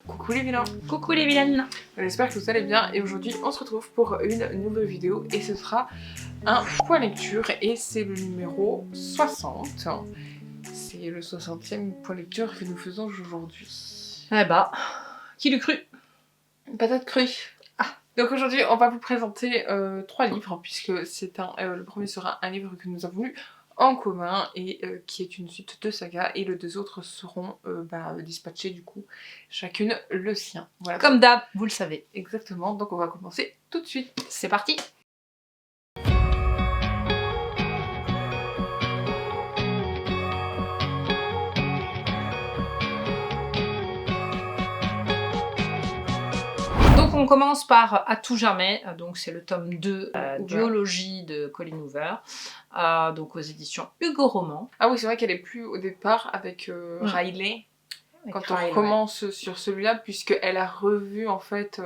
Coucou les vilains. Coucou les vilaines. J'espère que vous allez bien et aujourd'hui on se retrouve pour une nouvelle vidéo et ce sera un point lecture et c'est le numéro 60. C'est le 60e point lecture que nous faisons aujourd'hui. Eh bah, qui l'eût cru? Patate crue. Donc aujourd'hui on va vous présenter 3 livres puisque c'est le premier sera un livre que nous avons lu en commun et qui est une suite de saga et les deux autres seront dispatchés du coup chacune le sien. Voilà. Comme d'hab, vous le savez. Exactement, donc on va commencer tout de suite. C'est parti. Donc on commence par À tout jamais, donc c'est le tome 2, Duologie de Colleen Hoover, donc aux éditions Hugo Roman. Ah oui, c'est vrai qu'elle est plus au départ avec Riley. Quand on recommence sur celui-là, puisqu'elle a revu en fait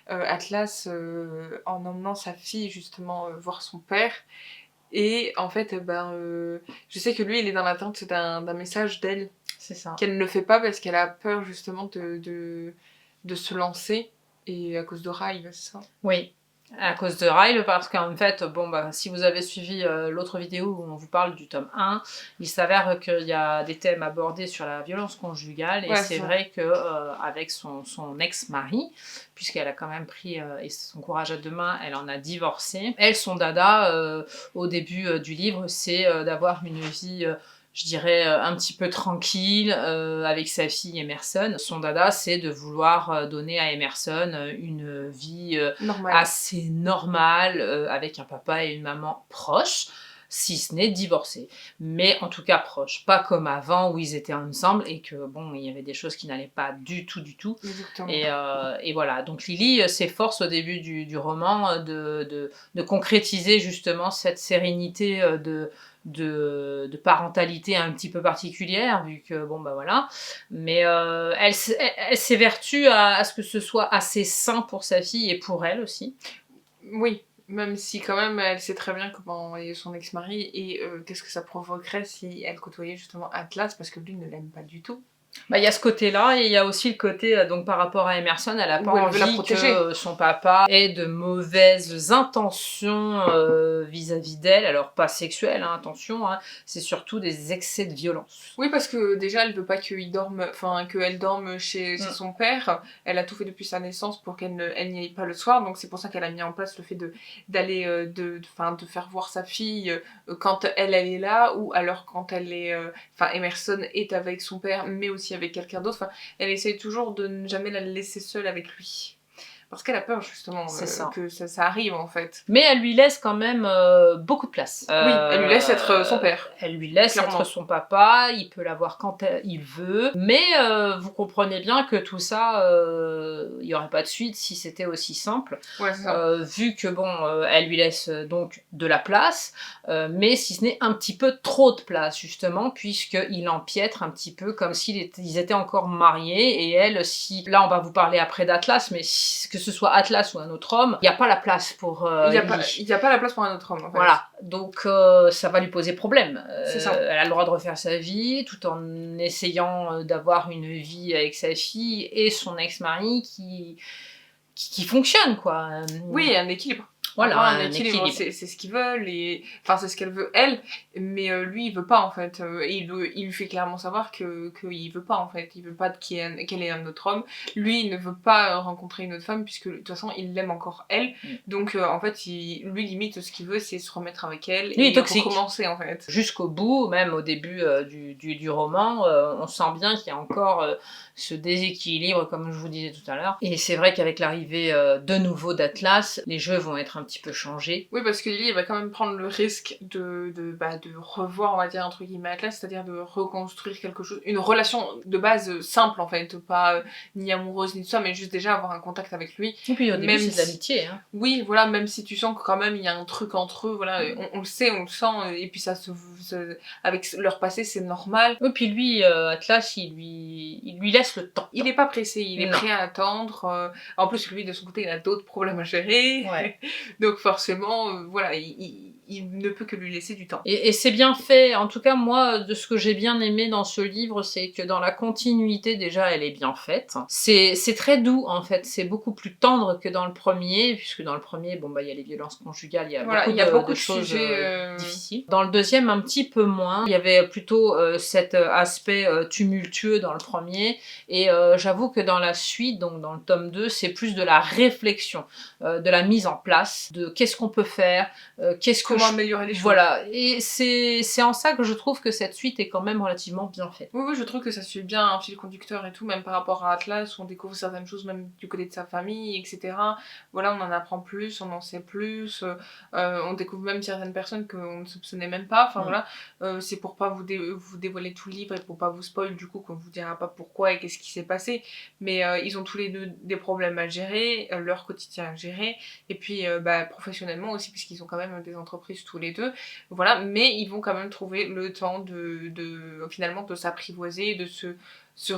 Atlas en emmenant sa fille justement voir son père. Et en fait, je sais que lui, il est dans l'attente d'un message d'elle. C'est ça. Qu'elle ne fait pas parce qu'elle a peur justement de se lancer. Et à cause de Riley, c'est ça? Oui. À cause de Riley, parce qu'en fait, si vous avez suivi l'autre vidéo où on vous parle du tome 1, il s'avère qu'il y a des thèmes abordés sur la violence conjugale, et c'est vrai qu'avec son ex-mari, puisqu'elle a quand même pris son courage à deux mains, elle en a divorcé. Elle, son dada, au début du livre, c'est d'avoir une vie... je dirais un petit peu tranquille avec sa fille Emerson. Son dada, c'est de vouloir donner à Emerson une vie assez normale avec un papa et une maman proches, si ce n'est divorcés. Mais en tout cas proches. Pas comme avant où ils étaient ensemble et que il y avait des choses qui n'allaient pas du tout. Et voilà. Donc Lily s'efforce au début du roman de concrétiser justement cette sérénité de parentalité un petit peu particulière, vu que voilà, mais elle s'évertue à ce que ce soit assez sain pour sa fille et pour elle aussi. Oui, même si quand même elle sait très bien comment est son ex-mari et qu'est-ce que ça provoquerait si elle côtoyait justement Atlas, parce que lui ne l'aime pas du tout. Il y a ce côté-là, et il y a aussi le côté, donc par rapport à Emerson, elle n'a pas envie que son papa ait de mauvaises intentions vis-à-vis d'elle, alors pas sexuelles, hein, attention, hein, c'est surtout des excès de violence. Oui, parce que déjà elle veut pas qu'elle dorme chez son père, elle a tout fait depuis sa naissance pour qu'elle n'y aille pas le soir, donc c'est pour ça qu'elle a mis en place le fait d'aller de faire voir sa fille quand elle est là, ou alors quand elle est... Emerson est avec son père, mais aussi avec quelqu'un d'autre. Elle essaye toujours de ne jamais la laisser seule avec lui. Parce qu'elle a peur justement que ça arrive en fait. Mais elle lui laisse quand même beaucoup de place. Oui, elle lui laisse être son père. Elle lui laisse être son papa, il peut la voir quand il veut. Mais vous comprenez bien que tout ça, il n'y aurait pas de suite si c'était aussi simple. Ouais, c'est ça. Vu que elle lui laisse donc de la place, mais si ce n'est un petit peu trop de place justement, puisqu'il empiètre un petit peu comme s'ils étaient encore mariés. Et elle, là on va vous parler après d'Atlas, mais que ce soit Atlas ou un autre homme, il n'y a pas la place pour il n'y a pas la place pour un autre homme en fait. Voilà, donc ça va lui poser problème. C'est ça. Elle a le droit de refaire sa vie tout en essayant d'avoir une vie avec sa fille et son ex-mari qui fonctionne, quoi. Oui, un équilibre. Voilà, un équilibre. C'est ce qu'ils veulent, c'est ce qu'elle veut elle, mais lui il veut pas en fait. Il lui fait clairement savoir qu'il veut pas en fait. Il veut pas qu'elle ait un autre homme. Lui il ne veut pas rencontrer une autre femme puisque de toute façon il l'aime encore elle. Donc en fait lui limite ce qu'il veut c'est se remettre avec elle et recommencer en fait. Jusqu'au bout, même au début du roman, on sent bien qu'il y a encore ce déséquilibre comme je vous disais tout à l'heure. Et c'est vrai qu'avec l'arrivée de nouveau d'Atlas, les jeux vont être un petit peu changé. Oui, parce que Lily va quand même prendre le risque de revoir, on va dire, entre guillemets, Atlas, c'est-à-dire de reconstruire quelque chose, une relation de base simple en fait, pas ni amoureuse ni tout ça, mais juste déjà avoir un contact avec lui. Et puis au début c'est de l'amitié. Hein. Oui, voilà, même si tu sens que quand même il y a un truc entre eux, voilà, on le sait, on le sent, et puis avec leur passé c'est normal. Et puis lui, Atlas, il lui laisse le temps. Il est pas pressé, il est prêt à attendre. En plus lui de son côté il a d'autres problèmes à gérer. Ouais. Donc forcément, voilà, il il ne peut que lui laisser du temps. Et c'est bien fait. En tout cas, moi, de ce que j'ai bien aimé dans ce livre, c'est que dans la continuité, déjà, elle est bien faite. C'est très doux, en fait. C'est beaucoup plus tendre que dans le premier, puisque dans le premier, bon, bah, il y a les violences conjugales, il y a beaucoup de choses sujets difficiles. Dans le deuxième, un petit peu moins. Il y avait plutôt cet aspect tumultueux dans le premier, et j'avoue que dans la suite, donc dans le tome 2, c'est plus de la réflexion, de la mise en place, de qu'est-ce qu'on peut faire, comment améliorer les choses. Voilà, et c'est en ça que je trouve que cette suite est quand même relativement bien faite. Oui, je trouve que ça suit bien un fil conducteur et tout, même par rapport à Atlas, où on découvre certaines choses même du côté de sa famille, etc. Voilà, on en apprend plus, on en sait plus, on découvre même certaines personnes qu'on ne soupçonnait même pas, enfin voilà, c'est pour pas vous dévoiler tout le livre et pour pas vous spoil du coup, qu'on vous dira pas pourquoi et qu'est-ce qui s'est passé, mais ils ont tous les deux des problèmes à gérer, leur quotidien à gérer, et puis professionnellement aussi, puisqu'ils ont quand même des entreprises tous les deux, voilà, mais ils vont quand même trouver le temps finalement de s'apprivoiser, de se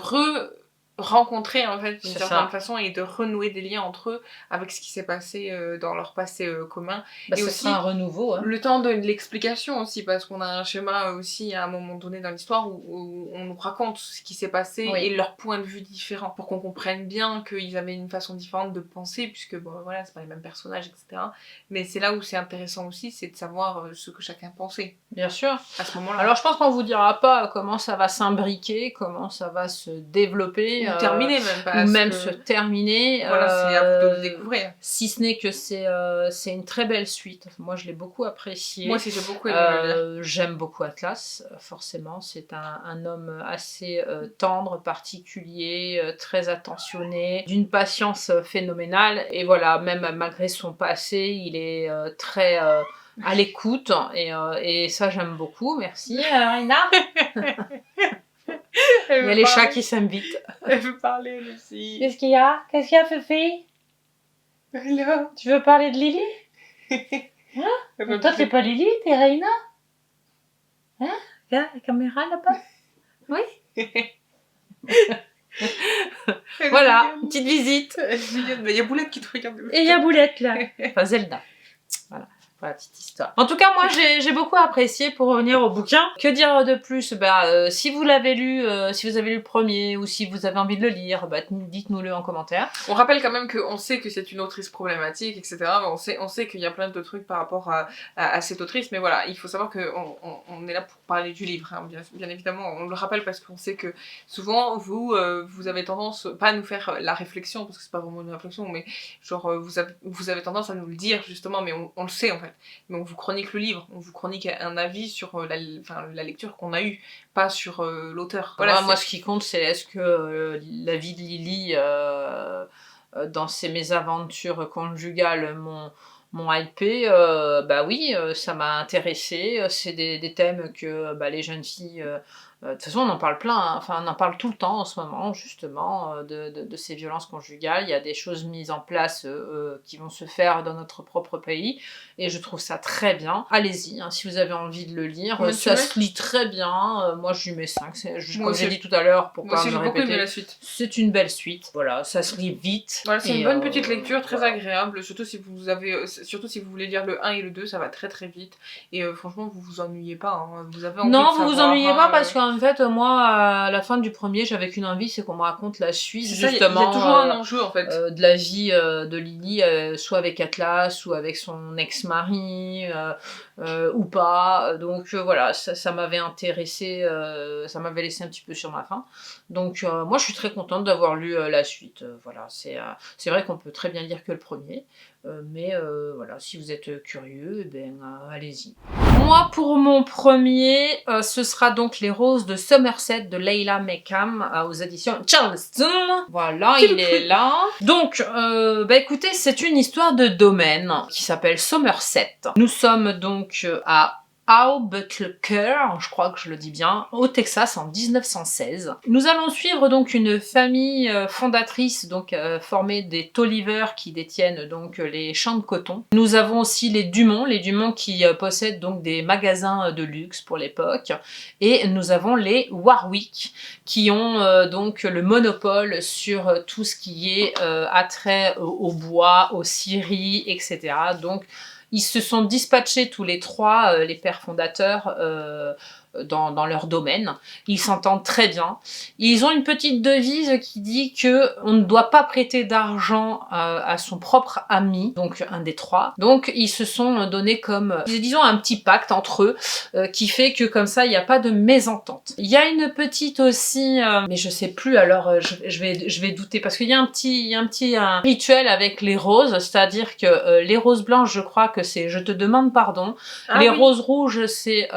rencontrer en fait d'une certaine façon et de renouer des liens entre eux avec ce qui s'est passé dans leur passé commun. Et aussi un renouveau. Le temps de l'explication aussi, parce qu'on a un schéma aussi à un moment donné dans l'histoire où on nous raconte ce qui s'est passé et leur point de vue différent, pour qu'on comprenne bien qu'ils avaient une façon différente de penser, puisque bon voilà, c'est pas les mêmes personnages, etc. Mais c'est là où c'est intéressant aussi, c'est de savoir ce que chacun pensait. Bien sûr. À ce moment-là. Alors je pense qu'on vous dira pas comment ça va s'imbriquer, comment ça va se développer. Ou terminer même. Ou même se terminer. Voilà, c'est à vous de le découvrir. Si ce n'est que c'est une très belle suite. Moi je l'ai beaucoup apprécié. Moi aussi j'ai beaucoup aimé le lire. J'aime beaucoup Atlas, forcément. C'est un homme assez tendre, particulier, très attentionné, d'une patience phénoménale. Et voilà, même malgré son passé, il est très... à l'écoute, et ça j'aime beaucoup. Merci Raina. Il y a les chats qui s'aiment vite. Elle veut parler, Lucie. Qu'est-ce qu'il y a, Fifi? Hello. Tu veux parler de Lily? Hein? Toi t'es pas Lily, t'es Raina? Hein? Regarde la caméra là-bas. Oui. Voilà, une petite visite. Il y a Boulette qui te regarde. Et il y a Boulette là. Enfin Zelda. Voilà. Voilà, petite histoire. En tout cas, moi, j'ai beaucoup apprécié, pour revenir au bouquin. Que dire de plus? Si vous l'avez lu, si vous avez lu le premier, ou si vous avez envie de le lire, dites-nous-le en commentaire. On rappelle quand même qu'on sait que c'est une autrice problématique, etc. On sait qu'il y a plein de trucs par rapport à cette autrice, mais voilà, il faut savoir qu'on est là pour parler du livre, hein, bien évidemment. On le rappelle parce qu'on sait que souvent, vous avez tendance, pas à nous faire la réflexion, parce que c'est pas vraiment une réflexion, mais genre, vous avez tendance à nous le dire, justement, mais on le sait, en fait. Mais on vous chronique le livre, on vous chronique un avis sur la lecture qu'on a eue, pas sur l'auteur. Voilà, moi ce qui compte c'est est-ce que la vie de Lily dans ses mésaventures conjugales m'ont hypé, oui, ça m'a intéressée, c'est des thèmes que les jeunes filles... de toute façon, on en parle plein, hein. Enfin, on en parle tout le temps en ce moment, justement, de ces violences conjugales. Il y a des choses mises en place qui vont se faire dans notre propre pays, et je trouve ça très bien. Allez-y, hein, si vous avez envie de le lire, ça se lit très bien. Moi, je lui mets 5, comme j'ai dit tout à l'heure, pour pas me répéter. La suite. C'est une belle suite, voilà, ça se lit vite. Voilà, c'est une bonne petite lecture, très agréable, surtout si vous voulez lire le 1 et le 2, ça va très très vite, et franchement, vous vous ennuyez pas, hein. Vous avez envie de savoir, vous ennuyez pas, parce qu'en fait, moi, à la fin du premier, j'avais qu'une envie, c'est qu'on me raconte la suite, justement. Il y a toujours un enjeu, en fait. De la vie de Lily, soit avec Atlas, ou avec son ex-mari, ou pas. Donc voilà, ça m'avait intéressé, ça m'avait laissé un petit peu sur ma faim. Donc moi, je suis très contente d'avoir lu la suite. Voilà, c'est vrai qu'on peut très bien lire que le premier. Mais voilà, si vous êtes curieux, allez-y. Moi, pour mon premier, ce sera donc Les Roses de Somerset de Leila Mecham aux éditions Charleston. Voilà, il est là. Donc, écoutez, c'est une histoire de domaine qui s'appelle Somerset. Nous sommes donc à Aubuckler, je crois que je le dis bien, au Texas en 1916. Nous allons suivre donc une famille fondatrice, donc formée des Tolliver qui détiennent donc les champs de coton. Nous avons aussi les Dumont qui possèdent donc des magasins de luxe pour l'époque, et nous avons les Warwick qui ont donc le monopole sur tout ce qui est attrait au bois, aux scieries, etc. Donc Ils se sont dispatchés tous les trois, les pères fondateurs, dans leur domaine. Ils s'entendent très bien. Ils ont une petite devise qui dit que on ne doit pas prêter d'argent à son propre ami, donc un des trois. Donc ils se sont donné comme, disons, un petit pacte entre eux qui fait que comme ça, il n'y a pas de mésentente. Il y a une petite aussi, mais je sais plus, alors je vais douter, parce qu'il y a un petit rituel avec les roses, c'est-à-dire que les roses blanches, je crois que c'est « je te demande pardon ». Les roses rouges, c'est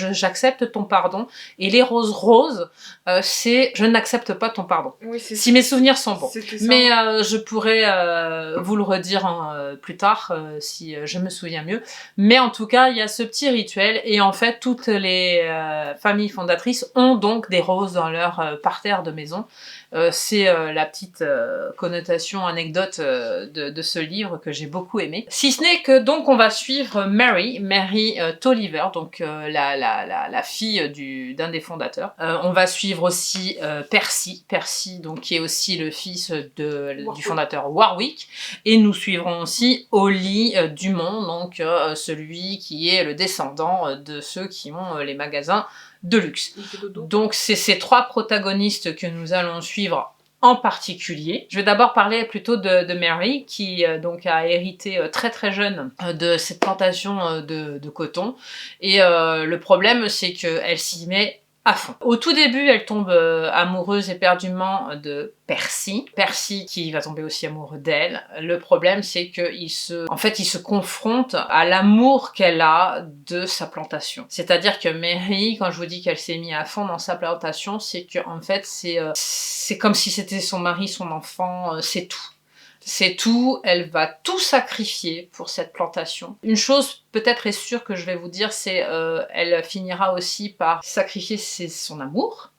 j'accepte ton pardon. Et les roses roses, c'est je n'accepte pas ton pardon. Oui, si mes souvenirs sont bons. Mais je pourrais vous le redire plus tard si je me souviens mieux. Mais en tout cas, il y a ce petit rituel. Et en fait, toutes les familles fondatrices ont donc des roses dans leur parterre de maison. C'est la petite connotation, anecdote de ce livre que j'ai beaucoup aimé. Si ce n'est que donc on va suivre Mary Tolliver, donc la fille d'un des fondateurs. On va suivre aussi Percy, donc qui est aussi le fils du fondateur Warwick. Et nous suivrons aussi Ollie Dumont, donc celui qui est le descendant de ceux qui ont les magasins de luxe. Donc c'est ces trois protagonistes que nous allons suivre en particulier. Je vais d'abord parler plutôt de Mary, qui donc a hérité très très jeune de cette plantation de coton. Et le problème, c'est qu'elle s'y met à fond. Au tout début, elle tombe amoureuse éperdument de Percy qui va tomber aussi amoureux d'elle. Le problème, c'est qu'il se confronte à l'amour qu'elle a de sa plantation. C'est-à-dire que Mary, quand je vous dis qu'elle s'est mise à fond dans sa plantation, c'est que en fait, c'est comme si c'était son mari, son enfant, c'est tout. C'est tout, elle va tout sacrifier pour cette plantation. Une chose peut-être est sûre que je vais vous dire, c'est elle finira aussi par sacrifier son amour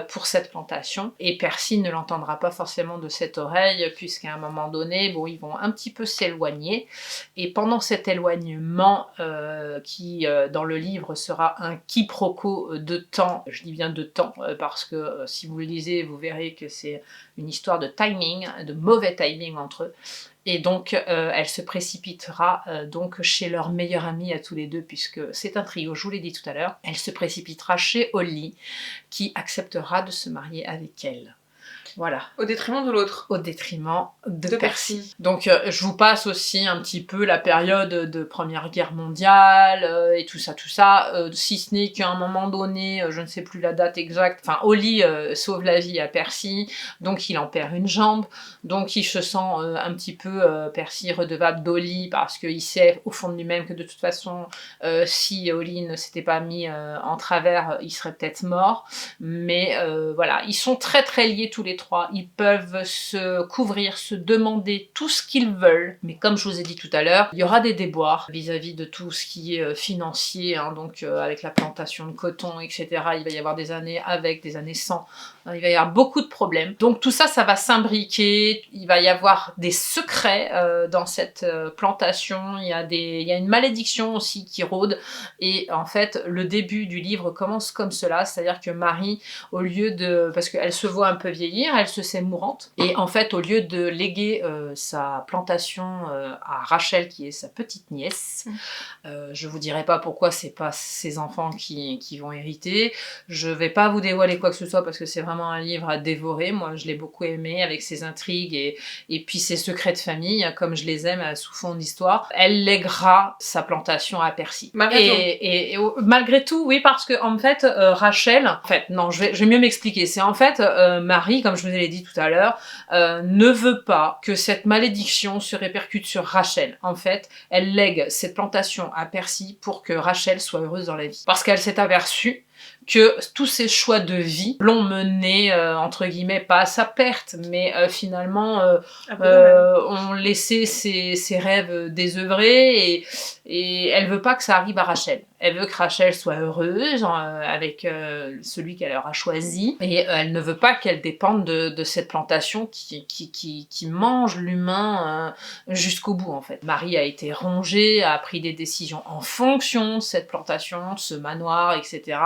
pour cette plantation. Et Percy ne l'entendra pas forcément de cette oreille, puisqu'à un moment donné, bon, ils vont un petit peu s'éloigner. Et pendant cet éloignement, qui dans le livre sera un quiproquo de temps, je dis bien de temps, parce que si vous le lisez, vous verrez que c'est une histoire de timing, de mauvais timing entre eux. Et donc, elle se précipitera donc chez leur meilleure amie à tous les deux, puisque c'est un trio, je vous l'ai dit tout à l'heure. Elle se précipitera chez Ollie, qui acceptera de se marier avec elle. Voilà. Au détriment de l'autre. Au détriment de Percy. Donc je vous passe aussi un petit peu la période de Première Guerre mondiale et tout ça. Si ce n'est qu'à un moment donné, je ne sais plus la date exacte, enfin Ollie sauve la vie à Percy, donc il en perd une jambe, donc il se sent un petit peu, Percy, redevable d'Ollie, parce qu'il sait au fond de lui-même que de toute façon, si Ollie ne s'était pas mis en travers, il serait peut-être mort. Mais voilà, ils sont très très liés tous les trois, ils peuvent se couvrir, se demander tout ce qu'ils veulent, mais comme je vous ai dit tout à l'heure, il y aura des déboires vis-à-vis de tout ce qui est financier, hein, donc avec la plantation de coton, etc. Il va y avoir des années avec, des années sans, il va y avoir beaucoup de problèmes. Donc tout ça, ça va s'imbriquer, il va y avoir des secrets dans cette plantation, il y a une malédiction aussi qui rôde, et en fait, le début du livre commence comme cela, c'est-à-dire que Marie, au lieu de... parce qu'elle se voit un peu vieillir, elle se sait mourante, et en fait, au lieu de léguer sa plantation à Rachel, qui est sa petite nièce, je vous dirai pas pourquoi c'est pas ses enfants qui vont hériter, je vais pas vous dévoiler quoi que ce soit, parce que c'est vraiment un livre à dévorer. Moi je l'ai beaucoup aimé, avec ses intrigues et puis ses secrets de famille, comme je les aime sous fond d'histoire. Elle lèguera sa plantation à Percy. Et malgré tout, oui, parce que en fait, Rachel, en fait, non, je vais mieux m'expliquer. C'est en fait, Marie, comme je vous l'ai dit tout à l'heure, ne veut pas que cette malédiction se répercute sur Rachel. En fait, elle lègue cette plantation à Percy pour que Rachel soit heureuse dans la vie. Parce qu'elle s'est aperçue que tous ces choix de vie l'ont mené, entre guillemets, pas à sa perte, mais finalement ont laissé ses rêves désœuvrés, et elle veut pas que ça arrive à Rachel. Elle veut que Rachel soit heureuse avec celui qu'elle aura choisi, et elle ne veut pas qu'elle dépende de cette plantation qui mange l'humain jusqu'au bout, en fait. Marie a été rongée, a pris des décisions en fonction de cette plantation, ce manoir, etc.,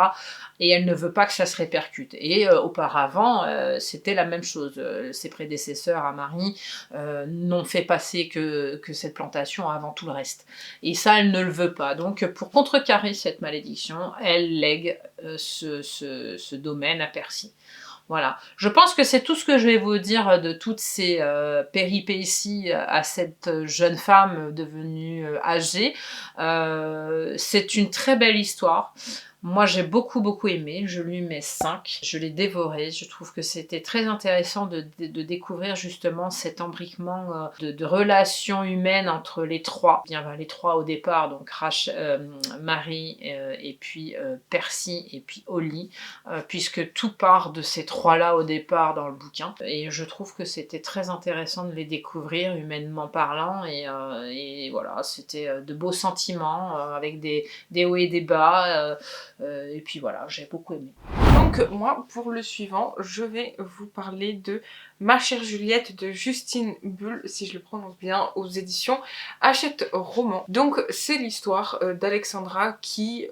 et elle ne veut pas que ça se répercute. Et auparavant, c'était la même chose. Ses prédécesseurs à Marie n'ont fait passer que cette plantation avant tout le reste. Et ça, elle ne le veut pas. Donc, pour contrecarrer cette malédiction, elle lègue ce domaine à Percy. Voilà. Je pense que c'est tout ce que je vais vous dire de toutes ces péripéties à cette jeune femme devenue âgée. C'est une très belle histoire. Moi, j'ai beaucoup aimé. Je lui mets 5. Je l'ai dévoré. Je trouve que c'était très intéressant de découvrir justement cet imbriquement de relations humaines entre les trois. Bien, les trois au départ, donc Marie, et puis Percy, et puis Holly, puisque tout part de ces trois-là au départ dans le bouquin. Et je trouve que c'était très intéressant de les découvrir, humainement parlant. Et voilà, c'était de beaux sentiments, avec des hauts et des bas. Et puis voilà, j'ai beaucoup aimé. Donc moi, pour le suivant, je vais vous parler de Ma chère Juliette de Justine Bull, si je le prononce bien, aux éditions Hachette Roman. Donc c'est l'histoire d'Alexandra qui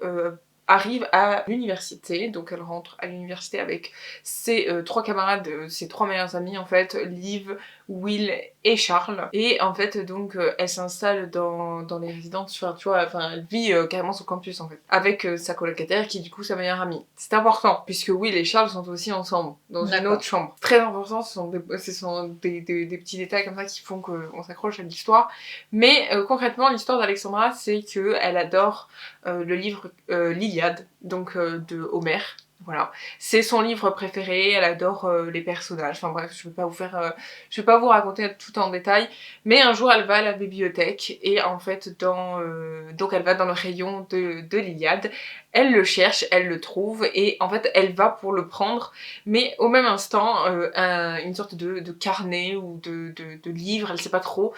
arrive à l'université, donc elle rentre à l'université avec ses trois camarades, ses trois meilleurs amis en fait, Liv, Will et Charles, et en fait donc elle s'installe dans les résidences, tu vois, enfin elle vit carrément sur campus en fait, avec sa colocataire qui est du coup sa meilleure amie. C'est important, puisque Will et Charles sont aussi ensemble, dans une autre chambre. Très important, ce sont des petits détails comme ça qui font qu'on s'accroche à l'histoire, mais concrètement l'histoire d'Alexandra c'est que elle adore le livre l'Iliade, donc de Homère. Voilà, c'est son livre préféré, elle adore les personnages, enfin bref, je vais pas vous raconter tout en détail, mais un jour elle va à la bibliothèque et en fait donc elle va dans le rayon de l'Iliade, elle le cherche, elle le trouve et en fait elle va pour le prendre, mais au même instant une sorte de carnet ou de livre, elle sait pas trop,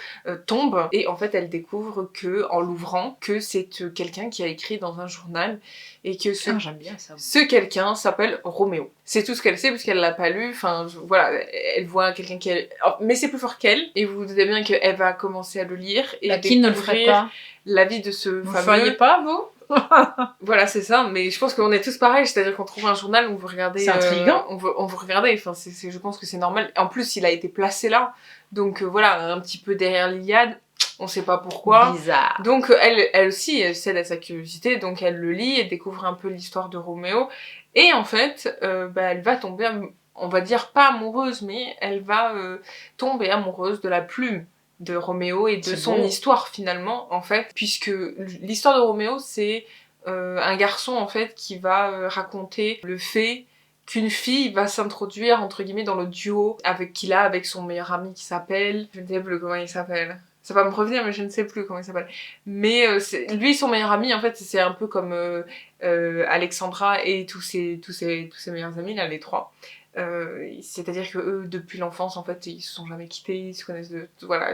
tombe et en fait elle découvre que en l'ouvrant que c'est quelqu'un qui a écrit dans un journal et que j'aime bien ça. Ce quelqu'un s'appelle Roméo. C'est tout ce qu'elle sait puisqu'elle l'a pas lu, enfin voilà, elle voit quelqu'un qui est... mais c'est plus fort qu'elle, et vous vous doutez bien qu'elle va commencer à le lire et qui ne le ferait pas? La vie de ce vous fameux... Vous le feriez pas, vous? Voilà, c'est ça, mais je pense qu'on est tous pareils, c'est-à-dire qu'on trouve un journal, on veut regarder... C'est intriguant. On veut regarder, enfin je pense que c'est normal. En plus, il a été placé là, donc voilà, un petit peu derrière l'Iliade, on sait pas pourquoi. Bizarre. Donc elle aussi, elle cède à sa curiosité, donc elle le lit et découvre un peu l'histoire de Roméo. Et en fait, elle va tomber, on va dire pas amoureuse, mais elle va tomber amoureuse de la plume de Roméo et de son histoire finalement, en fait. Puisque l'histoire de Roméo, c'est un garçon en fait qui va raconter le fait qu'une fille va s'introduire entre guillemets dans le duo qu'il a avec son meilleur ami qui s'appelle... Je ne sais plus comment il s'appelle. Ça va me revenir, mais je ne sais plus comment il s'appelle. Mais lui, son meilleur ami, en fait, c'est un peu comme Alexandra et tous ses meilleurs amis, là, les trois. C'est-à-dire que eux, depuis l'enfance, en fait, ils se sont jamais quittés, ils se connaissent voilà,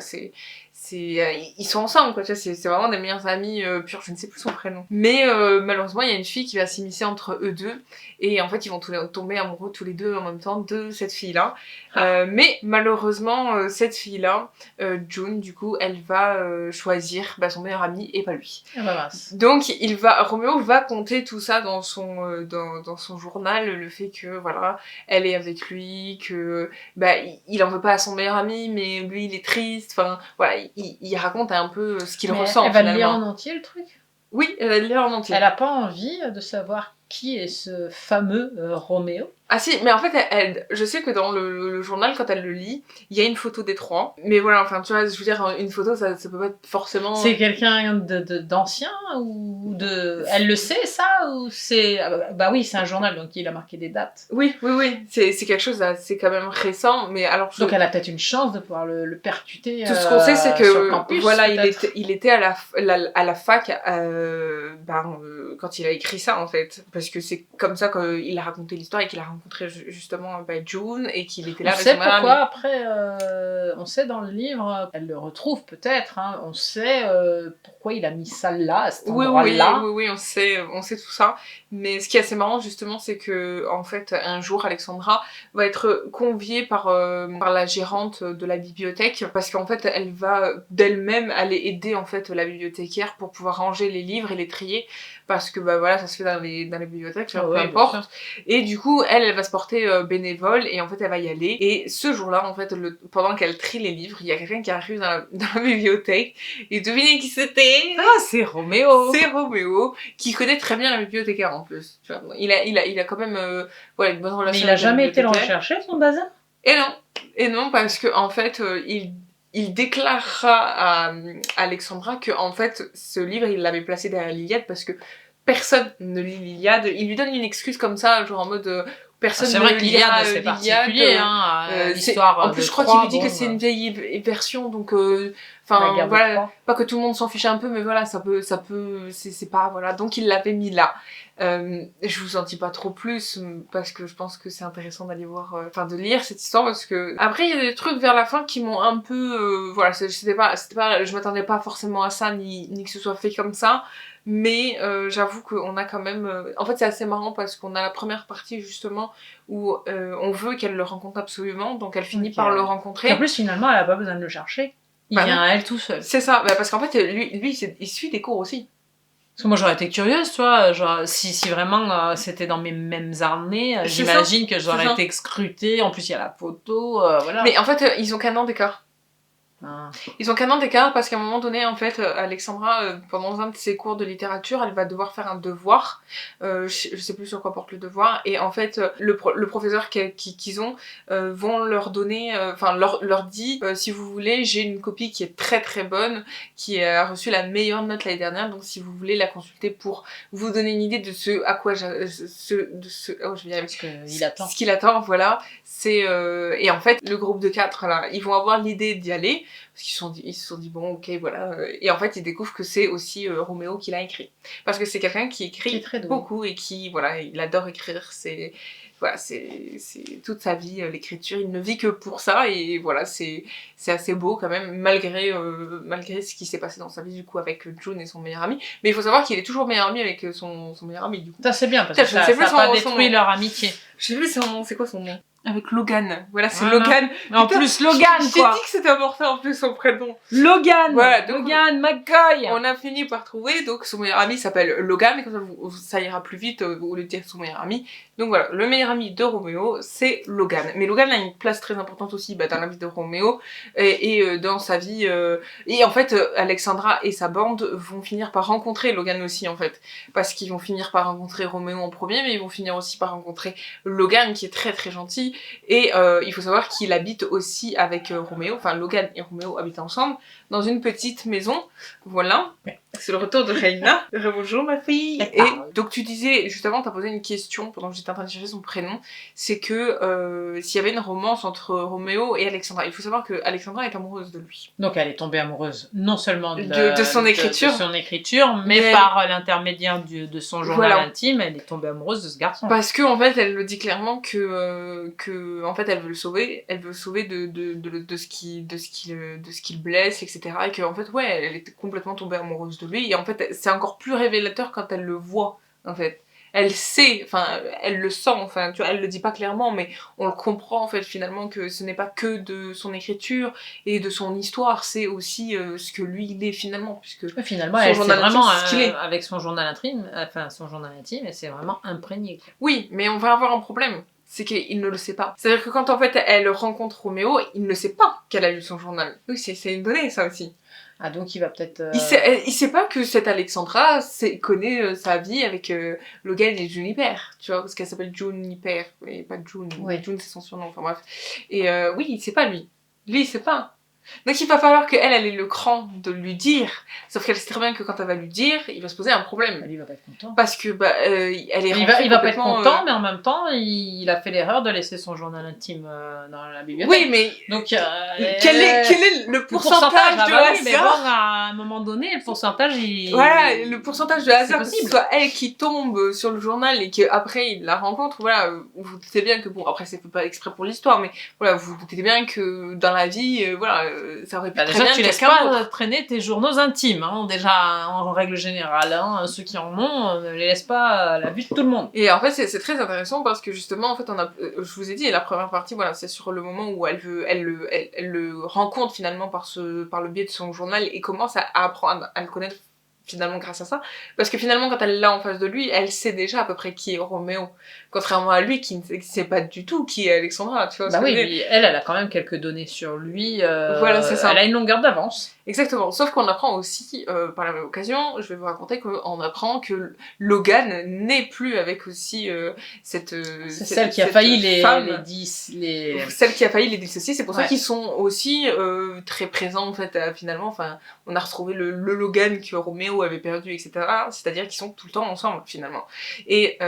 ils sont ensemble, quoi, tu vois, c'est vraiment des meilleurs amis purs, je ne sais plus son prénom. Mais malheureusement, il y a une fille qui va s'immiscer entre eux deux, et en fait, ils vont tomber amoureux tous les deux en même temps de cette fille-là. Mais malheureusement, cette fille-là, June, du coup, elle va choisir son meilleur ami et pas lui. Donc, Roméo va compter tout ça dans son journal, le fait que, voilà, elle est avec lui, que il en veut pas à son meilleur ami, mais lui il est triste, enfin voilà, il raconte un peu ce qu'il ressent. Elle va le lire en entier le truc? Oui, elle va le lire en entier. Elle a pas envie de savoir qui est ce fameux Roméo? Ah si, mais en fait, je sais que dans le journal, quand elle le lit, il y a une photo des trois. Mais voilà, enfin, tu vois, je veux dire, une photo, ça peut pas être forcément... C'est quelqu'un d'ancien ou de... Elle le sait, ça? Ou c'est... Bah oui, c'est un journal, donc il a marqué des dates. Oui. C'est quelque chose, c'est quand même récent, mais alors... Donc elle a peut-être une chance de pouvoir le percuter tout ce qu'on sait, c'est que, campus, voilà, il était à la fac quand il a écrit ça, en fait. Parce que c'est comme ça qu'il a raconté l'histoire et qu'il a rencontré justement June et qu'il était là avec son meilleur ami. On sait pourquoi, après, on sait dans le livre, elle le retrouve peut-être, hein, on sait pourquoi il a mis ça là, à cet endroit-là. Oui, on sait tout ça. Mais ce qui est assez marrant, justement, c'est que, en fait, un jour, Alexandra va être conviée par la gérante de la bibliothèque, parce qu'en fait, elle va d'elle-même aller aider, en fait, la bibliothécaire pour pouvoir ranger les livres et les trier, parce que, voilà, ça se fait dans les bibliothèque, peu importe. Et du coup, elle va se porter bénévole et en fait, elle va y aller. Et ce jour-là, en fait, pendant qu'elle trie les livres, il y a quelqu'un qui arrive dans la bibliothèque. Et devinez qui c'était? Ah, c'est Roméo! C'est Roméo, qui connaît très bien la bibliothécaire en plus. Tu vois, il a quand même une bonne relation. Mais il a jamais été le rechercher, son bazar? Et non, parce que en fait, il déclarera à Alexandra que en fait, ce livre, il l'avait placé derrière l'Iliade parce que personne ne lit l'Iliade. Il lui donne une excuse comme ça, genre en mode personne c'est ne vrai que lira l'Iliade, c'est particulier, l'histoire. En plus, je crois qu'il lui dit que c'est une vieille version, donc enfin voilà, pas que tout le monde s'en fiche un peu, mais voilà, ça peut, c'est pas voilà, donc il l'avait mis là. Je vous en dis pas trop plus parce que je pense que c'est intéressant d'aller voir, de lire cette histoire parce que après il y a des trucs vers la fin qui m'ont un peu, voilà, c'était pas, je m'attendais pas forcément à ça ni que ce soit fait comme ça. Mais j'avoue qu'on a quand même... En fait, c'est assez marrant parce qu'on a la première partie, justement, où on veut qu'elle le rencontre absolument, donc elle finit par le rencontrer. Et en plus, finalement, elle a pas besoin de le chercher. Il vient à elle tout seul. C'est ça, parce qu'en fait, lui il suit des cours aussi. Parce que moi, j'aurais été curieuse, tu vois, genre, si vraiment c'était dans mes mêmes années, j'imagine que j'aurais été scrutée. En plus, il y a la photo, voilà. Mais en fait, ils ont qu'un an d'écart. Ils ont qu'un an d'écart parce qu'à un moment donné, en fait, Alexandra, pendant un de ses cours de littérature, elle va devoir faire un devoir. Je sais plus sur quoi porte le devoir. Et en fait, le professeur qu'ils ont vont leur donner, leur dit, si vous voulez, j'ai une copie qui est très très bonne, qui a reçu la meilleure note l'année dernière. Donc si vous voulez la consulter pour vous donner une idée de ce à quoi ce qu'il attend, voilà. C'est et en fait, le groupe de 4 là, ils vont avoir l'idée d'y aller. Parce qu'ils se sont dit bon ok voilà et en fait ils découvrent que c'est aussi Roméo qui l'a écrit parce que c'est quelqu'un qui écrit beaucoup et qui voilà il adore écrire, c'est toute sa vie l'écriture, il ne vit que pour ça et voilà c'est assez beau quand même malgré ce qui s'est passé dans sa vie du coup avec June et son meilleur ami, mais il faut savoir qu'il est toujours meilleur ami avec son meilleur ami du coup. Ça c'est bien parce que ça n'a pas détruit leur amitié. Je sais plus c'est quoi son nom. Avec Logan, voilà c'est Logan. En plus Logan quoi. J'ai dit que c'était avorté en plus son prénom. Logan. Voilà, Logan McCoy. On a fini par trouver, donc son meilleur ami s'appelle Logan, et comme ça ira plus vite au lieu de dire son meilleur ami. Donc voilà, le meilleur ami de Roméo, c'est Logan. Mais Logan a une place très importante aussi dans la vie de Roméo et dans sa vie. Et en fait, Alexandra et sa bande vont finir par rencontrer Logan aussi en fait, parce qu'ils vont finir par rencontrer Roméo en premier, mais ils vont finir aussi par rencontrer Logan qui est très très gentil. Et il faut savoir qu'il habite aussi avec Roméo, enfin Logan et Roméo habitent ensemble dans une petite maison, voilà. C'est le retour de Reina. Bonjour ma fille. Et donc tu disais, juste avant, t'as posé une question pendant que j'étais en train de chercher son prénom, c'est que s'il y avait une romance entre Roméo et Alexandra. Il faut savoir que Alexandra est amoureuse de lui. Donc elle est tombée amoureuse non seulement de son écriture, mais par l'intermédiaire de son journal intime, elle est tombée amoureuse de ce garçon. Parce que en fait, elle le dit clairement que en fait, elle veut le sauver. Elle veut le sauver de ce qui le blesse, etc. Et que en fait, ouais, elle était complètement tombée amoureuse de lui, et en fait c'est encore plus révélateur quand elle le voit en fait. Elle sait, elle le sent, tu vois, elle le dit pas clairement, mais on le comprend en fait finalement que ce n'est pas que de son écriture et de son histoire, c'est aussi ce que lui il est finalement, puisque finalement elle c'est vraiment avec son journal intime, et c'est vraiment imprégné. Oui, mais on va avoir un problème. C'est qu'il ne le sait pas. C'est-à-dire que quand en fait elle rencontre Roméo, il ne sait pas qu'elle a lu son journal. Oui, c'est une donnée ça aussi. Ah donc il va peut-être... Il sait pas que cette Alexandra connaît sa vie avec Logan et Juniper, tu vois, parce qu'elle s'appelle Juniper, et pas June. Ouais. June c'est son surnom, enfin bref. Et oui, il sait pas lui. Lui il sait pas. Donc il va falloir qu'elle ait le cran de lui dire, sauf qu'elle sait très bien que quand elle va lui dire, il va se poser un problème. Il va pas être content. Parce que elle est il va pas être content, mais en même temps, il a fait l'erreur de laisser son journal intime dans la bibliothèque. Oui, mais donc quel est le pourcentage de hasard? Mais bon, à un moment donné, le pourcentage, voilà, le pourcentage de hasard, que ce soit elle qui tombe sur le journal et qu'après il la rencontre, voilà, vous vous doutez bien que, bon, après c'est pas exprès pour l'histoire, mais voilà, vous vous doutez bien que dans la vie, voilà, ça aurait pu très déjà, bien tu laisses pas traîner tes journaux intimes, hein, déjà en règle générale, hein, ceux qui en ont, ne les laissent pas à la vue de tout le monde. Et en fait c'est très intéressant parce que justement en fait je vous ai dit la première partie, voilà, c'est sur le moment où elle le rencontre finalement par le biais de son journal et commence à apprendre à le connaître finalement grâce à ça, parce que finalement quand elle l'a en face de lui, elle sait déjà à peu près qui est Roméo, contrairement à lui qui ne sait pas du tout qui est Alexandra, tu vois. Bah oui, mais elle a quand même quelques données sur lui, voilà, c'est ça. Elle a une longueur d'avance. Exactement, sauf qu'on apprend aussi, par la même occasion, je vais vous raconter qu'on apprend que Logan n'est plus avec aussi c'est celle qui a failli celle qui a failli les dissocier, c'est pour ça qu'ils sont aussi très présents en fait, finalement, enfin, on a retrouvé le Logan que Roméo avait perdu, etc., c'est-à-dire qu'ils sont tout le temps ensemble, finalement. Et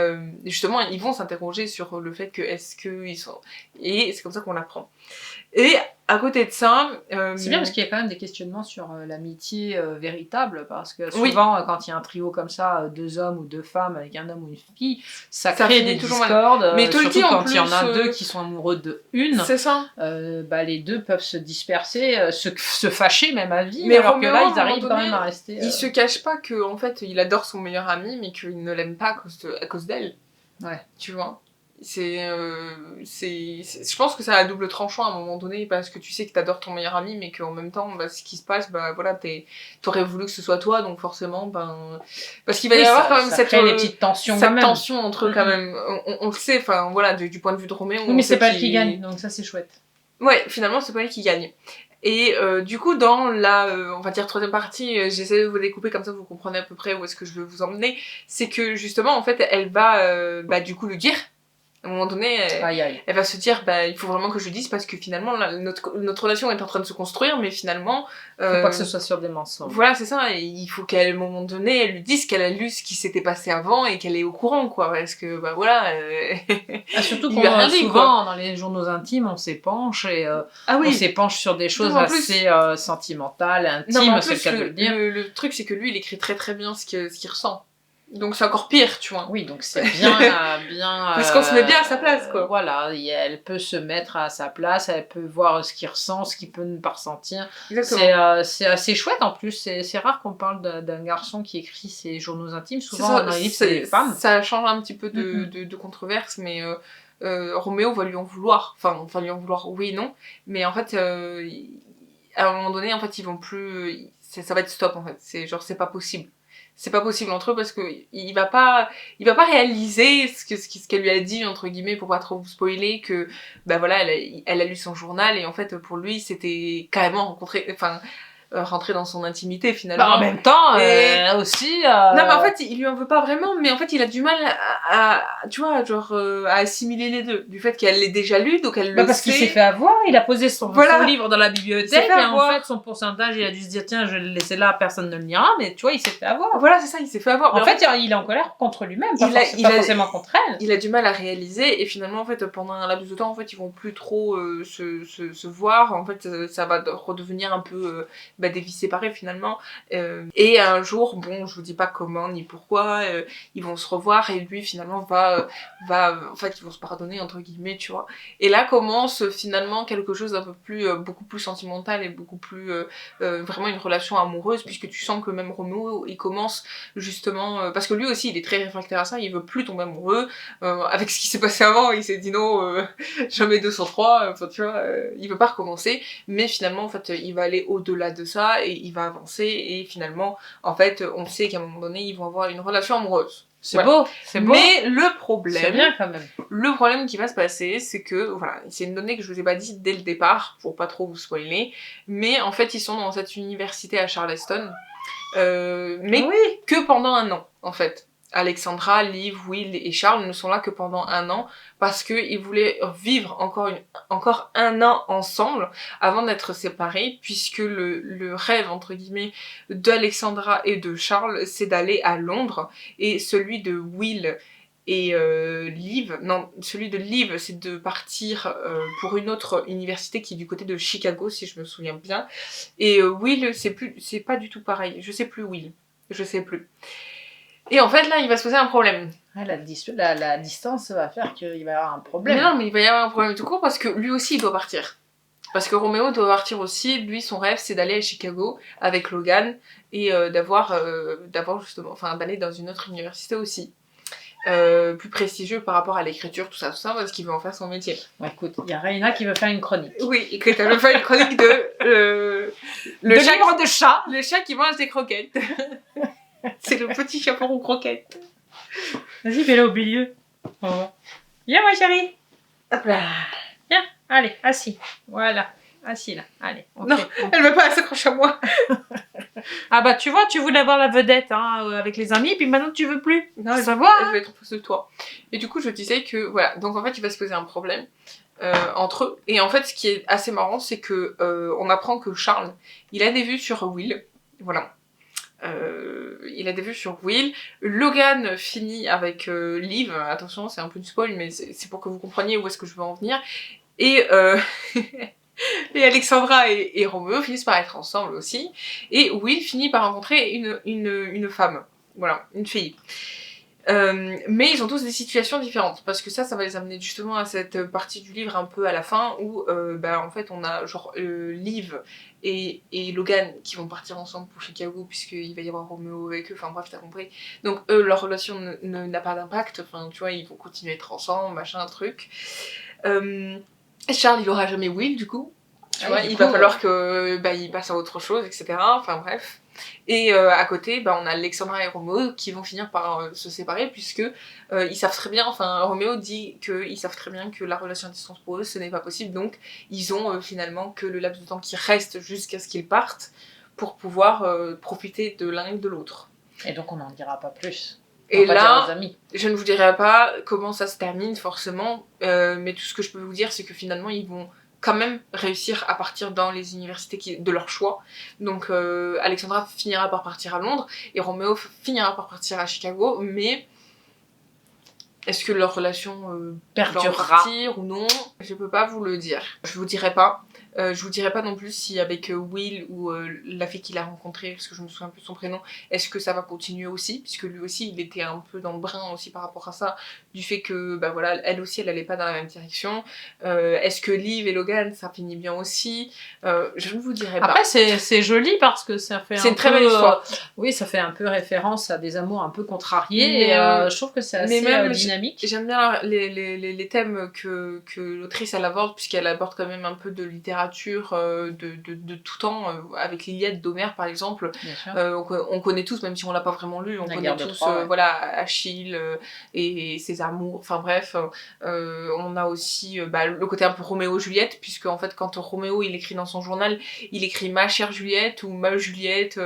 justement, ils vont s'interroger sur le fait que, est-ce qu'ils sont... Et c'est comme ça qu'on l'apprend. Et à côté de ça... C'est bien parce qu'il y a quand même des questionnements sur l'amitié véritable, parce que souvent, quand il y a un trio comme ça, 2 hommes ou 2 femmes avec un homme ou une fille, ça crée des discordes, mais surtout quand il y en a 2 qui sont amoureux de une. C'est ça. Les 2 peuvent se disperser, se fâcher même à vie, mais alors Roméo, que là, ils arrivent quand même à rester... Il se cache pas que en fait, il adore son meilleur ami, mais qu'il ne l'aime pas à cause d'elle. Ouais. Tu vois. Je pense que ça a un double tranchant à un moment donné, parce que tu sais que t'adores ton meilleur ami, mais qu'en même temps, ce qui se passe, voilà, t'aurais voulu que ce soit toi, donc forcément, parce qu'il va y avoir quand même cette petites tensions, cette tension entre eux quand même. On le sait, enfin voilà, du point de vue de Roméo. Oui, mais c'est pas elle qui gagne, donc ça c'est chouette. Ouais, finalement, c'est pas elle qui gagne. Et du coup, dans la, on va dire, 3e partie, j'essaie de vous découper comme ça vous comprenez à peu près où est-ce que je veux vous emmener. C'est que justement, en fait, elle va du coup le dire. À un moment donné, elle va se dire, il faut vraiment que je le dise, parce que finalement, notre relation est en train de se construire, mais finalement... faut pas que ce soit sur des mensonges. Voilà, c'est ça, et il faut qu'à un moment donné, elle lui dise qu'elle a lu ce qui s'était passé avant, et qu'elle est au courant, quoi, parce que, voilà... surtout qu'on souvent, dans les journaux intimes, on s'épanche, et on s'épanche sur des choses assez sentimentales, intimes, c'est le cas de le dire. Le truc, c'est que lui, il écrit très très bien ce qu'il ressent. Donc c'est encore pire, tu vois. Oui, donc c'est bien... Parce qu'on se met bien à sa place, quoi. Voilà, elle peut se mettre à sa place, elle peut voir ce qu'il ressent, ce qu'il peut ne pas ressentir. C'est assez chouette, en plus. C'est rare qu'on parle d'un garçon qui écrit ses journaux intimes. Souvent, dans les livres, c'est les femmes. Ça change un petit peu de controverse, mais... Roméo va lui en vouloir. Enfin, lui en vouloir, oui et non. Mais en fait, à un moment donné, en fait, ils vont plus... Ça va être stop, en fait. C'est pas possible. C'est pas possible entre eux, parce que il va pas réaliser ce qu'elle lui a dit, entre guillemets, pour pas trop vous spoiler, que voilà, elle a lu son journal, et en fait pour lui c'était carrément rentrer dans son intimité, finalement. En même temps, aussi... Non, mais en fait, il lui en veut pas vraiment, mais en fait, il a du mal tu vois, à assimiler les deux. Du fait qu'elle l'ait déjà lu, donc elle le sait. Parce qu'il s'est fait avoir, il a posé son livre dans la bibliothèque, et en fait, son pourcentage, il a dû se dire, tiens, je vais le laisser là, personne ne le lira, mais tu vois, il s'est fait avoir. Voilà, c'est ça, il s'est fait avoir. En fait, il est en colère contre lui-même, pas forcément contre elle. Il a du mal à réaliser, et finalement, en fait, pendant un laps de temps, en fait, ils vont plus trop se voir. En fait, ça va redevenir un peu... des vies séparées finalement, et un jour, je vous dis pas comment ni pourquoi, ils vont se revoir, et lui finalement va en fait, ils vont se pardonner, entre guillemets, tu vois. Et là commence finalement quelque chose d'un peu plus, beaucoup plus sentimental, et beaucoup plus vraiment une relation amoureuse, puisque tu sens que même Roméo, il commence justement, parce que lui aussi il est très réfractaire à ça, il veut plus tomber amoureux, avec ce qui s'est passé avant, il s'est dit non, jamais 203, enfin tu vois, il veut pas recommencer, mais finalement en fait il va aller au-delà de ça, et il va avancer, et finalement en fait on sait qu'à un moment donné ils vont avoir une relation amoureuse. C'est beau. Mais le problème, c'est bien quand même. Le problème qui va se passer, c'est que, voilà, c'est une donnée que je vous ai pas dit dès le départ, pour pas trop vous spoiler, mais en fait ils sont dans cette université à Charleston, mais que pendant 1 an en fait. Alexandra, Liv, Will et Charles ne sont là que pendant 1 an, parce qu'ils voulaient vivre encore 1 an ensemble avant d'être séparés, puisque le rêve, entre guillemets, d'Alexandra et de Charles, c'est d'aller à Londres, et celui de Will et Liv, non, celui de Liv, c'est de partir pour une autre université qui est du côté de Chicago, si je me souviens bien, et Will, c'est pas du tout pareil, je sais plus Will, je sais plus. Et en fait, là, il va se poser un problème. La distance va faire qu'il va y avoir un problème. Mais non, mais il va y avoir un problème tout court, parce que lui aussi, il doit partir. Parce que Roméo doit partir aussi. Lui, son rêve, c'est d'aller à Chicago avec Logan, et d'avoir justement, enfin, d'aller dans une autre université aussi. Plus prestigieux par rapport à l'écriture, tout ça, parce qu'il veut en faire son métier. Bon, écoute, il y a Raina qui veut faire une chronique. Oui, écoute, elle veut faire une chronique de... livre de chat. Le chat qui mange des croquettes. C'est le petit chaperon croquette. Vas-y, fais-le au milieu. Oh. Viens, ma chérie. Hop là. Viens, allez, assis. Voilà, assis là. Allez. Non, elle veut pas s'accrocher à moi. Ah bah tu vois, tu voulais avoir la vedette avec les amis, puis maintenant tu veux plus. Non, ça va. Elle veut être en face de toi. Et du coup, je disais que voilà. Donc en fait, il va se poser un problème entre eux. Et en fait, ce qui est assez marrant, c'est que on apprend que Charles, il a des vues sur Will. Voilà. Il a des vues sur Will. Logan finit avec Liv. Attention, c'est un peu du spoil, mais c'est pour que vous compreniez où est-ce que je veux en venir. Et, et Alexandra et Roméo finissent par être ensemble aussi. Et Will finit par rencontrer une femme. Voilà, une fille. Mais ils ont tous des situations différentes parce que ça va les amener justement à cette partie du livre un peu à la fin où en fait on a genre Liv et Logan qui vont partir ensemble pour Chicago puisqu'il va y avoir Roméo avec eux, enfin bref t'as compris. Donc eux leur relation n'a pas d'impact, enfin tu vois ils vont continuer à être ensemble, machin truc. Charles il aura jamais Will du coup, tu vois, il va falloir que il passe à autre chose, etc. Enfin bref. Et à côté, on a Alexandra et Roméo qui vont finir par se séparer puisque ils savent très bien, enfin Roméo dit qu'ils savent très bien que la relation à distance pour eux ce n'est pas possible, donc ils ont finalement que le laps de temps qui reste jusqu'à ce qu'ils partent pour pouvoir profiter de l'un et de l'autre. Et donc on n'en dira pas plus. Et là, je ne vous dirai pas comment ça se termine forcément, mais tout ce que je peux vous dire c'est que finalement ils vont quand même réussir à partir dans les universités de leur choix. Donc Alexandra finira par partir à Londres et Roméo finira par partir à Chicago, mais est-ce que leur relation perdurera ou non? Je peux pas vous le dire. Je vous dirai pas. Je vous dirai pas non plus si avec Will ou la fille qu'il a rencontrée, parce que je me souviens plus de son prénom, est-ce que ça va continuer aussi, puisque lui aussi il était un peu dans le brin aussi par rapport à ça, du fait que voilà, elle aussi elle allait pas dans la même direction. Est-ce que Liv et Logan ça finit bien aussi? Je ne vous dirai pas. Après c'est joli parce que ça fait c'est une très belle histoire. Oui, ça fait un peu référence à des amours un peu contrariés, mais, et je trouve que c'est assez dynamique. J'aime bien les thèmes que l'autrice elle aborde, puisqu'elle aborde quand même un peu de littérature de tout temps, avec l'Iliade d'Homère par exemple. On connaît tous, même si on l'a pas vraiment lu, on connaît tous voilà, Achille et ses amours, enfin bref. On a aussi le côté un peu Roméo-Juliette, puisque en fait quand Roméo il écrit dans son journal, il écrit ma chère Juliette ou ma Juliette,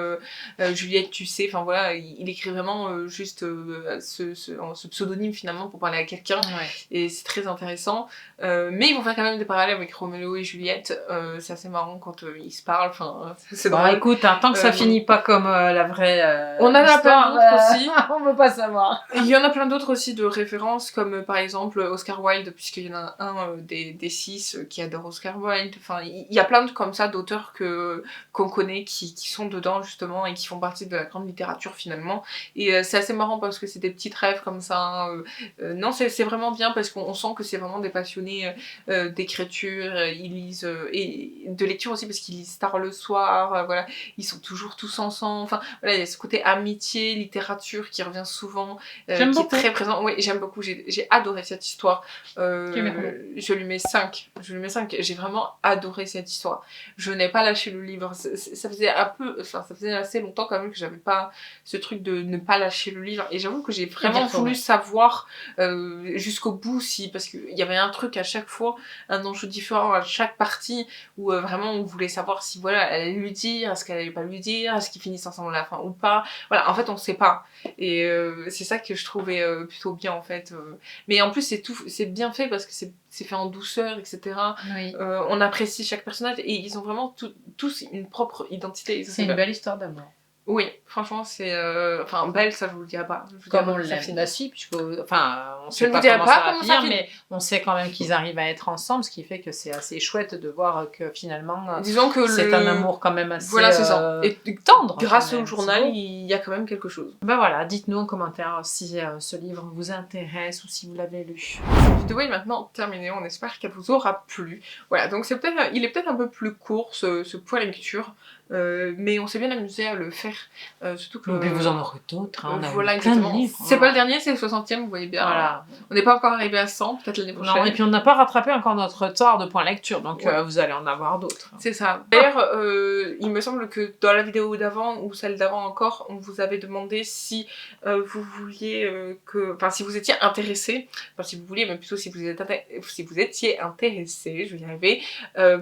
Juliette tu sais, enfin voilà, il écrit vraiment juste ce pseudonyme finalement pour parler à quelqu'un, et c'est très intéressant. Mais ils vont faire quand même des parallèles avec Roméo et Juliette. C'est assez marrant quand ils se parlent, enfin c'est drôle. Écoute, tant que ça finit pas comme la vraie on en a plein d'autres aussi. On veut pas savoir. Il y en a plein d'autres aussi de références, comme par exemple Oscar Wilde, puisqu'il y en a un des 6 qui adore Oscar Wilde. Enfin, il y a plein de comme ça d'auteurs qu'on connaît qui sont dedans justement et qui font partie de la grande littérature finalement. Et c'est assez marrant parce que c'est des petites rêves comme ça. Non, c'est vraiment bien parce qu'on sent que c'est vraiment des passionnés d'écriture. Ils lisent et de lecture aussi parce qu'ils lisent tard le soir. Voilà, ils sont toujours tous ensemble. Enfin, voilà, il y a ce côté amitié, littérature qui revient souvent, qui est très présent. Oui, j'aime beaucoup. J'ai adoré cette histoire. Je lui mets 5. J'ai vraiment adoré cette histoire. Je n'ai pas lâché le livre. Ça faisait ça faisait assez longtemps quand même que j'avais pas ce truc de ne pas lâcher le livre. Et j'avoue que j'ai vraiment voulu savoir jusqu'au bout parce qu'il y avait un truc à chaque fois, un enjeu différent à chaque partie où vraiment on voulait savoir si voilà elle allait lui dire, est-ce qu'elle allait pas lui dire, est-ce qu'ils finissent ensemble à la fin ou pas. Voilà, en fait on sait pas. Et c'est ça que je trouvais plutôt bien en fait. Mais en plus c'est bien fait parce que c'est fait en douceur, etc. Oui. On apprécie chaque personnage et ils ont vraiment tous une propre identité. C'est une belle histoire d'amour. Oui, franchement, c'est... belle, ça, je vous le dirai pas. Comme on l'aime. Bah si, puisque... Enfin, on sait pas comment ça va finir, mais on sait quand même qu'ils arrivent à être ensemble, ce qui fait que c'est assez chouette de voir que finalement, disons que c'est un amour quand même assez voilà, c'est ça. Et tendre. Grâce au journal, il y a quand même quelque chose. Bah voilà, dites-nous en commentaire si ce livre vous intéresse ou si vous l'avez lu. Cette vidéo est maintenant terminée, on espère qu'elle vous aura plu. Voilà, donc il est peut-être un peu plus court, ce point lecture. Mais on s'est bien amusé à le faire Surtout que... Mais vous en aurez d'autres, hein, on a voilà, eu plein de exactement. livres. C'est pas le dernier, c'est le 60e, vous voyez bien. Voilà. On n'est pas encore arrivé à 100, peut-être l'année prochaine. Non, et puis on n'a pas rattrapé encore notre retard de point lecture, donc vous allez en avoir d'autres. C'est ça. D'ailleurs, il me semble que dans la vidéo d'avant, ou celle d'avant encore, on vous avait demandé si vous vouliez Enfin, si vous étiez intéressé, enfin si vous vouliez, mais plutôt si vous étiez intéressé, je vais y arriver,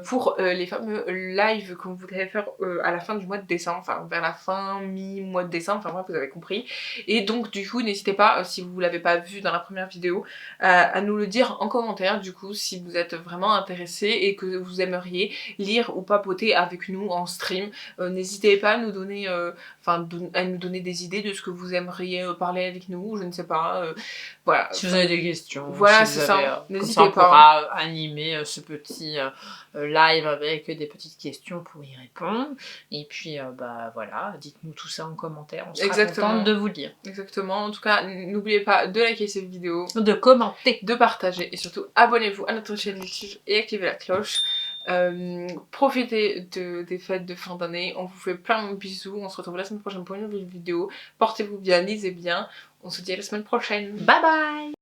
pour les fameux lives qu'on voudrait faire à la fin du mois de décembre, enfin vers la fin, mi-mois de décembre, enfin bref, vous avez compris. Et donc du coup, n'hésitez pas, si vous l'avez pas vu dans la première vidéo, à nous le dire en commentaire, du coup, si vous êtes vraiment intéressé et que vous aimeriez lire ou papoter avec nous en stream. N'hésitez pas à nous donner, à nous donner des idées de ce que vous aimeriez parler avec nous, je ne sais pas. Voilà. Si vous avez des questions, voilà, si c'est vous avez, ça. N'hésitez comme ça, on pas. pourra animer ce petit live avec des petites questions pour y répondre. Et puis, bah voilà, dites-nous tout ça en commentaire, on sera contente de vous lire. Exactement. En tout cas, n'oubliez pas de liker cette vidéo, de commenter, de partager et surtout abonnez-vous à notre chaîne YouTube et activez la cloche. Profitez des fêtes de fin d'année, on vous fait plein de bisous, on se retrouve la semaine prochaine pour une nouvelle vidéo, portez-vous bien, lisez bien, on se dit à la semaine prochaine, bye bye.